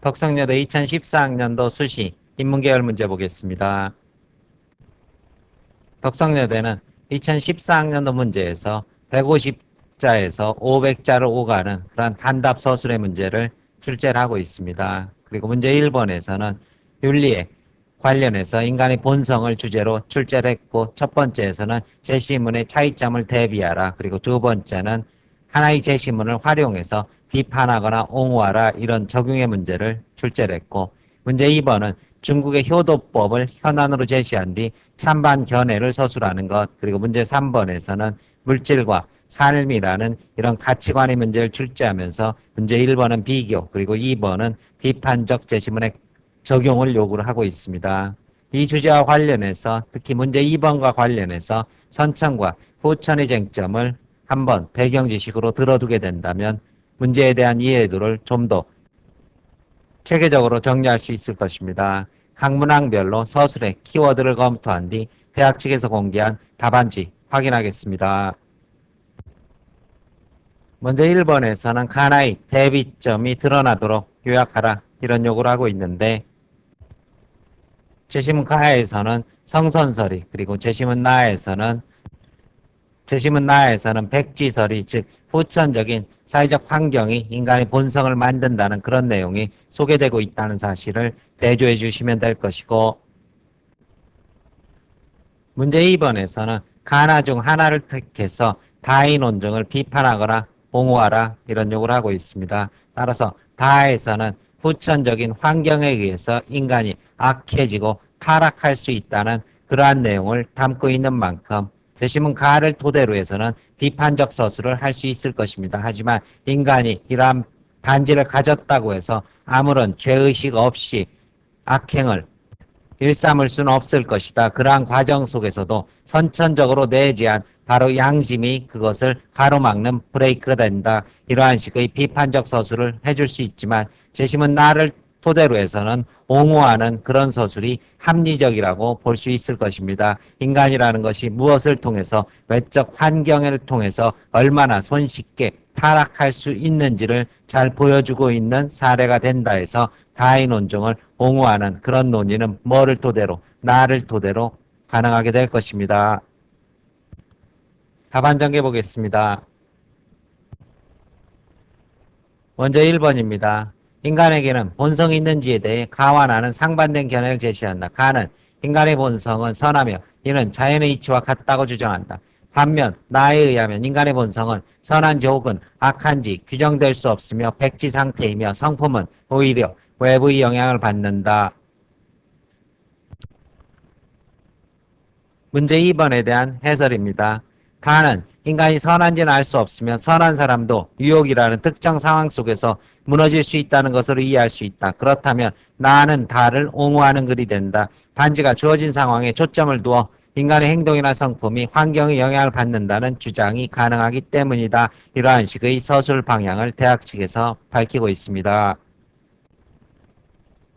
덕성여대 2014학년도 수시 인문계열 문제 보겠습니다. 덕성여대는 2014학년도 문제에서 150자에서 500자를 오가는 그런 단답 서술의 문제를 출제를 하고 있습니다. 그리고 문제 1번에서는 윤리에 관련해서 인간의 본성을 주제로 출제를 했고, 첫 번째에서는 제시문의 차이점을 대비하라, 그리고 두 번째는 하나의 제시문을 활용해서 비판하거나 옹호하라, 이런 적용의 문제를 출제를 했고, 문제 2번은 중국의 효도법을 현안으로 제시한 뒤 찬반 견해를 서술하는 것, 그리고 문제 3번에서는 물질과 삶이라는 이런 가치관의 문제를 출제하면서 문제 1번은 비교, 그리고 2번은 비판적 제시문의 적용을 요구를 하고 있습니다. 이 주제와 관련해서 특히 문제 2번과 관련해서 선천과 후천의 쟁점을 한번 배경 지식으로 들어두게 된다면 문제에 대한 이해도를 좀 더 체계적으로 정리할 수 있을 것입니다. 각 문항별로 서술의 키워드를 검토한 뒤 대학 측에서 공개한 답안지 확인하겠습니다. 먼저 1번에서는 가나의 대비점이 드러나도록 요약하라, 이런 요구를 하고 있는데, 제시문 가에서는 성선설이, 그리고 제시문 나에서는 백지설이, 즉 후천적인 사회적 환경이 인간의 본성을 만든다는 그런 내용이 소개되고 있다는 사실을 대조해 주시면 될 것이고, 문제 2번에서는 가나 중 하나를 택해서 다의 논증을 비판하거나 옹호하라, 이런 요구를 하고 있습니다. 따라서 다에서는 후천적인 환경에 의해서 인간이 악해지고 타락할 수 있다는 그러한 내용을 담고 있는 만큼 제시문 가를 토대로 해서는 비판적 서술을 할 수 있을 것입니다. 하지만 인간이 이러한 반지를 가졌다고 해서 아무런 죄의식 없이 악행을 일삼을 수는 없을 것이다. 그러한 과정 속에서도 선천적으로 내재한 바로 양심이 그것을 가로막는 브레이크가 된다. 이러한 식의 비판적 서술을 해줄 수 있지만, 제시문 나를 토대로 해서는 옹호하는 그런 서술이 합리적이라고 볼 수 있을 것입니다. 인간이라는 것이 무엇을 통해서, 외적 환경을 통해서 얼마나 손쉽게 타락할 수 있는지를 잘 보여주고 있는 사례가 된다 해서 다의 논증을 옹호하는 그런 논의는 뭐를 토대로, 나를 토대로 가능하게 될 것입니다. 답안 전개 보겠습니다. 먼저 1번입니다. 인간에게는 본성이 있는지에 대해 가와 나는 상반된 견해를 제시한다. 가는 인간의 본성은 선하며 이는 자연의 이치와 같다고 주장한다. 반면 나에 의하면 인간의 본성은 선한지 혹은 악한지 규정될 수 없으며 백지 상태이며 성품은 오히려 외부의 영향을 받는다. 문제 2번에 대한 해설입니다. 다는 인간이 선한지는 알 수 없으며 선한 사람도 유혹이라는 특정 상황 속에서 무너질 수 있다는 것으로 이해할 수 있다. 그렇다면 나는 다를 옹호하는 글이 된다. 반지가 주어진 상황에 초점을 두어 인간의 행동이나 성품이 환경의 영향을 받는다는 주장이 가능하기 때문이다. 이러한 식의 서술 방향을 대학 측에서 밝히고 있습니다.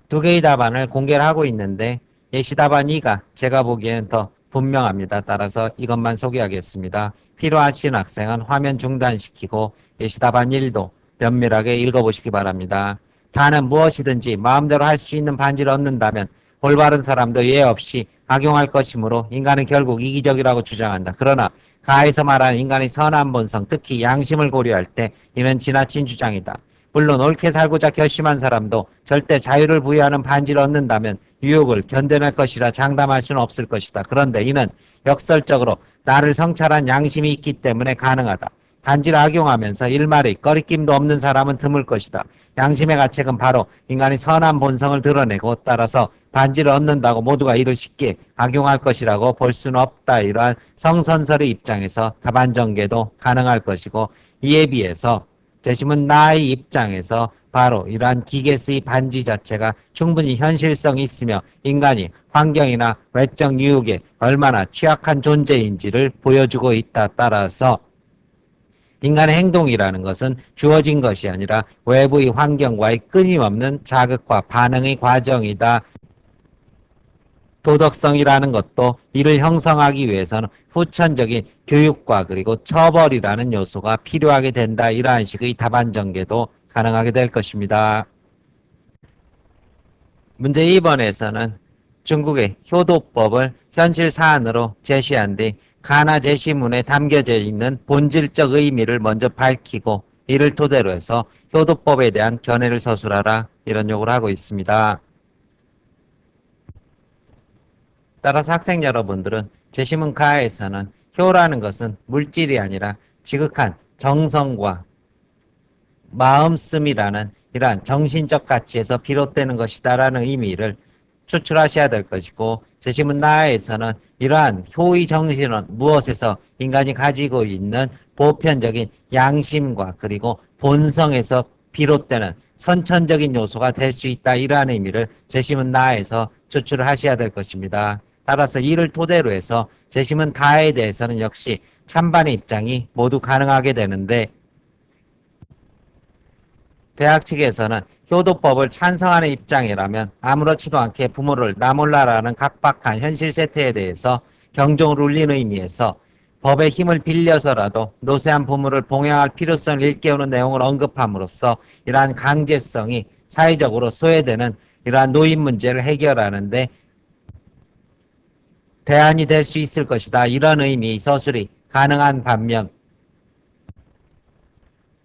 두 개의 답안을 공개를 하고 있는데, 예시 답안 2가 제가 보기에는 더 분명합니다. 따라서 이것만 소개하겠습니다. 필요하신 학생은 화면 중단시키고 예시 답안 1도 면밀하게 읽어보시기 바랍니다. 다는 무엇이든지 마음대로 할 수 있는 반지를 얻는다면 올바른 사람도 예외 없이 악용할 것이므로 인간은 결국 이기적이라고 주장한다. 그러나 가에서 말하는 인간의 선한 본성, 특히 양심을 고려할 때 이는 지나친 주장이다. 물론 옳게 살고자 결심한 사람도 절대 자유를 부여하는 반지를 얻는다면 유혹을 견뎌낼 것이라 장담할 수는 없을 것이다. 그런데 이는 역설적으로 나를 성찰한 양심이 있기 때문에 가능하다. 반지를 악용하면서 일말의 꺼리낌도 없는 사람은 드물 것이다. 양심의 가책은 바로 인간의 선한 본성을 드러내고, 따라서 반지를 얻는다고 모두가 이를 쉽게 악용할 것이라고 볼 수는 없다. 이러한 성선설의 입장에서 답안 전개도 가능할 것이고, 이에 비해서 제시문 나의 입장에서 바로 이러한 기계스의 반지 자체가 충분히 현실성이 있으며 인간이 환경이나 외적 유혹에 얼마나 취약한 존재인지를 보여주고 있다. 따라서 인간의 행동이라는 것은 주어진 것이 아니라 외부의 환경과의 끊임없는 자극과 반응의 과정이다. 도덕성이라는 것도 이를 형성하기 위해서는 후천적인 교육과 그리고 처벌이라는 요소가 필요하게 된다. 이러한 식의 답안 전개도 가능하게 될 것입니다. 문제 2번에서는 중국의 효도법을 현실 사안으로 제시한 뒤 가나 제시문에 담겨져 있는 본질적 의미를 먼저 밝히고 이를 토대로 해서 효도법에 대한 견해를 서술하라 이런 요구를 하고 있습니다. 따라서 학생 여러분들은 제시문 가에서는 효라는 것은 물질이 아니라 지극한 정성과 마음씀이라는 이러한 정신적 가치에서 비롯되는 것이다라는 의미를 추출하셔야 될 것이고, 제시문 나에서는 이러한 효의 정신은 무엇에서 인간이 가지고 있는 보편적인 양심과 그리고 본성에서 비롯되는 선천적인 요소가 될 수 있다, 이러한 의미를 제시문 나에서 추출을 하셔야 될 것입니다. 따라서 이를 토대로 해서 제시문 다에 대해서는 역시 찬반의 입장이 모두 가능하게 되는데, 대학 측에서는 효도법을 찬성하는 입장이라면 아무렇지도 않게 부모를 나몰라라는 각박한 현실 세태에 대해서 경종을 울리는 의미에서 법의 힘을 빌려서라도 노쇠한 부모를 봉양할 필요성을 일깨우는 내용을 언급함으로써 이러한 강제성이 사회적으로 소외되는 이러한 노인 문제를 해결하는데 대안이 될 수 있을 것이다, 이런 의미의 서술이 가능한 반면,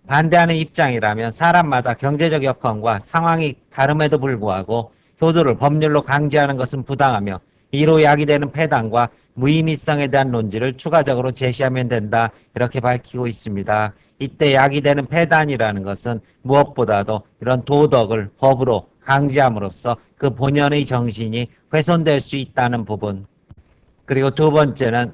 반대하는 입장이라면 사람마다 경제적 여건과 상황이 다름에도 불구하고 효도를 법률로 강제하는 것은 부당하며 이로 야기되는 폐단과 무의미성에 대한 논지를 추가적으로 제시하면 된다, 이렇게 밝히고 있습니다. 이때 야기되는 폐단이라는 것은 무엇보다도 이런 도덕을 법으로 강제함으로써 그 본연의 정신이 훼손될 수 있다는 부분, 그리고 두 번째는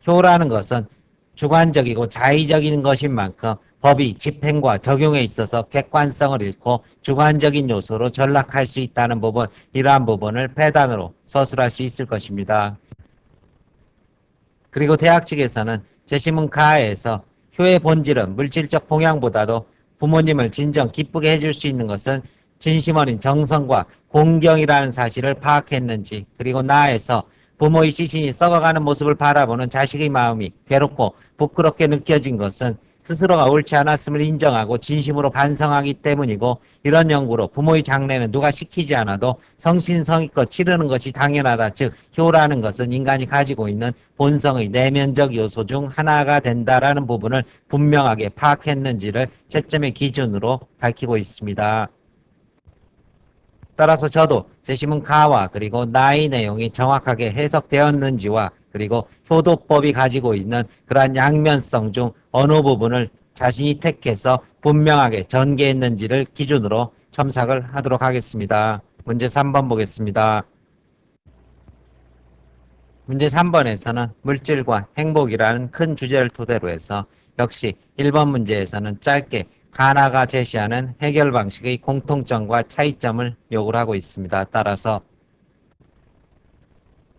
효라는 것은 주관적이고 자의적인 것인 만큼 법이 집행과 적용에 있어서 객관성을 잃고 주관적인 요소로 전락할 수 있다는 부분, 이러한 부분을 폐단으로 서술할 수 있을 것입니다. 그리고 대학 측에서는 제시문 가에서 효의 본질은 물질적 봉양보다도 부모님을 진정 기쁘게 해줄 수 있는 것은 진심 어린 정성과 공경이라는 사실을 파악했는지, 그리고 나에서 부모의 시신이 썩어가는 모습을 바라보는 자식의 마음이 괴롭고 부끄럽게 느껴진 것은 스스로가 옳지 않았음을 인정하고 진심으로 반성하기 때문이고, 이런 연구로 부모의 장례는 누가 시키지 않아도 성신성의껏 치르는 것이 당연하다. 즉 효라는 것은 인간이 가지고 있는 본성의 내면적 요소 중 하나가 된다라는 부분을 분명하게 파악했는지를 채점의 기준으로 밝히고 있습니다. 따라서 저도 제시문 가와 그리고 나의 내용이 정확하게 해석되었는지와 그리고 효도법이 가지고 있는 그러한 양면성 중 어느 부분을 자신이 택해서 분명하게 전개했는지를 기준으로 첨삭을 하도록 하겠습니다. 문제 3번 보겠습니다. 문제 3번에서는 물질과 행복이라는 큰 주제를 토대로 해서 역시 1번 문제에서는 짧게 가나가 제시하는 해결 방식의 공통점과 차이점을 요구를 하고 있습니다. 따라서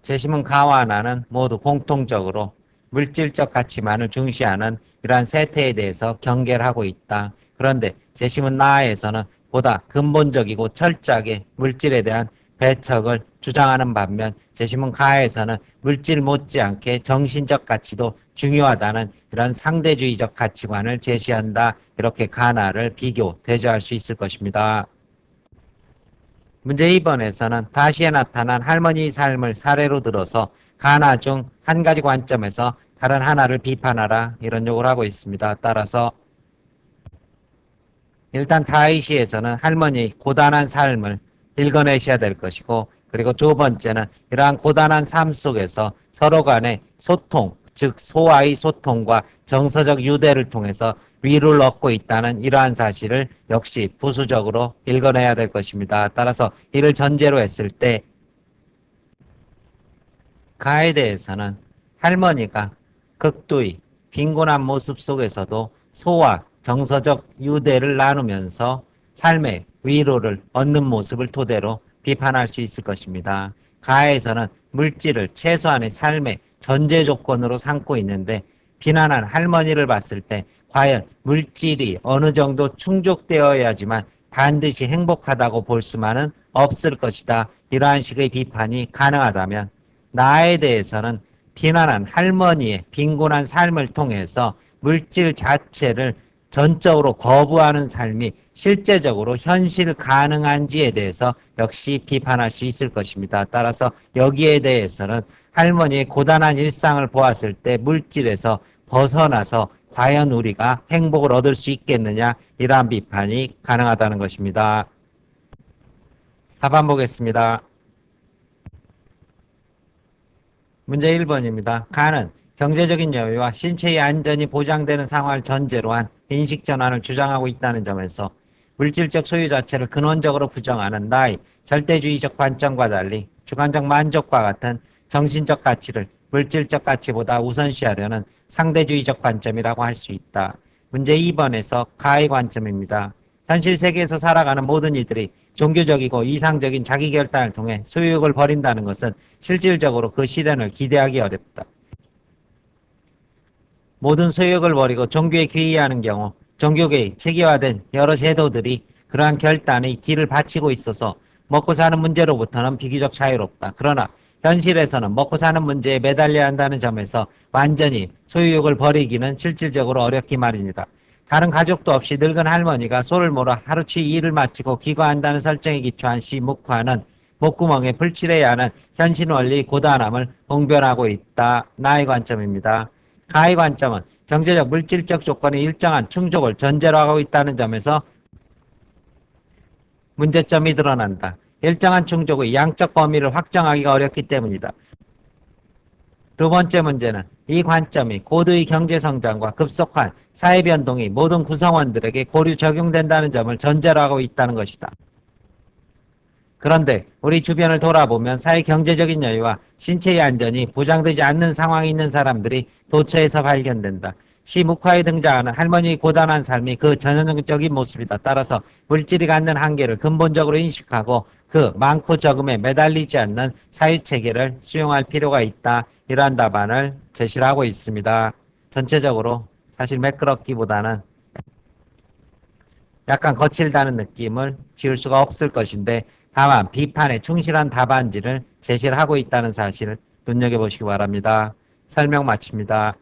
제시문 가와 나는 모두 공통적으로 물질적 가치만을 중시하는 이러한 세태에 대해서 경계를 하고 있다. 그런데 제시문 나에서는 보다 근본적이고 철저하게 물질에 대한 배척을 주장하는 반면 제시문 가에서는 물질 못지않게 정신적 가치도 중요하다는 이런 상대주의적 가치관을 제시한다. 이렇게 가나를 비교, 대조할 수 있을 것입니다. 문제 2번에서는 다시에 나타난 할머니의 삶을 사례로 들어서 가나 중 한 가지 관점에서 다른 하나를 비판하라, 이런 요구를 하고 있습니다. 따라서 일단 다이시에서는 할머니의 고단한 삶을 읽어내셔야 될 것이고, 그리고 두 번째는 이러한 고단한 삶 속에서 서로 간의 소통, 즉 소와의 소통과 정서적 유대를 통해서 위로를 얻고 있다는 이러한 사실을 역시 부수적으로 읽어내야 될 것입니다. 따라서 이를 전제로 했을 때 가에 대해서는 할머니가 극도의 빈곤한 모습 속에서도 소와 정서적 유대를 나누면서 삶의 위로를 얻는 모습을 토대로 비판할 수 있을 것입니다. 가에서는 물질을 최소한의 삶의 전제 조건으로 삼고 있는데, 비난한 할머니를 봤을 때 과연 물질이 어느 정도 충족되어야지만 반드시 행복하다고 볼 수만은 없을 것이다, 이러한 식의 비판이 가능하다면, 나에 대해서는 비난한 할머니의 빈곤한 삶을 통해서 물질 자체를 전적으로 거부하는 삶이 실제적으로 현실 가능한지에 대해서 역시 비판할 수 있을 것입니다. 따라서 여기에 대해서는 할머니의 고단한 일상을 보았을 때 물질에서 벗어나서 과연 우리가 행복을 얻을 수 있겠느냐, 이러한 비판이 가능하다는 것입니다. 답안 보겠습니다. 문제 1번입니다. 가는 경제적인 여유와 신체의 안전이 보장되는 상황을 전제로 한 인식 전환을 주장하고 있다는 점에서 물질적 소유 자체를 근원적으로 부정하는 나의 절대주의적 관점과 달리 주관적 만족과 같은 정신적 가치를 물질적 가치보다 우선시하려는 상대주의적 관점이라고 할 수 있다. 문제 2번에서 가의 관점입니다. 현실 세계에서 살아가는 모든 이들이 종교적이고 이상적인 자기 결단을 통해 소유욕을 버린다는 것은 실질적으로 그 실현을 기대하기 어렵다. 모든 소유욕을 버리고 종교에 귀의하는 경우 종교계의 체계화된 여러 제도들이 그러한 결단의 뒤를 바치고 있어서 먹고 사는 문제로부터는 비교적 자유롭다. 그러나 현실에서는 먹고 사는 문제에 매달려야 한다는 점에서 완전히 소유욕을 버리기는 실질적으로 어렵기 마련이다. 다른 가족도 없이 늙은 할머니가 소를 몰아 하루치 일을 마치고 귀가한다는 설정에 기초한 시 묵화는 목구멍에 불칠해야 하는 현실 원리 고단함을 봉변하고 있다. 나의 관점입니다. 가의 관점은 경제적 물질적 조건의 일정한 충족을 전제로 하고 있다는 점에서 문제점이 드러난다. 일정한 충족의 양적 범위를 확정하기가 어렵기 때문이다. 두 번째 문제는 이 관점이 고도의 경제성장과 급속한 사회변동이 모든 구성원들에게 고루 적용된다는 점을 전제로 하고 있다는 것이다. 그런데 우리 주변을 돌아보면 사회 경제적인 여유와 신체의 안전이 보장되지 않는 상황에 있는 사람들이 도처에서 발견된다. 시 묵화에 등장하는 할머니의 고단한 삶이 그 전형적인 모습이다. 따라서 물질이 갖는 한계를 근본적으로 인식하고 그 많고 적음에 매달리지 않는 사유체계를 수용할 필요가 있다. 이러한 답안을 제시를 하고 있습니다. 전체적으로 사실 매끄럽기보다는 약간 거칠다는 느낌을 지울 수가 없을 것인데 다만 비판에 충실한 답안지를 제시를 하고 있다는 사실을 눈여겨보시기 바랍니다. 설명 마칩니다.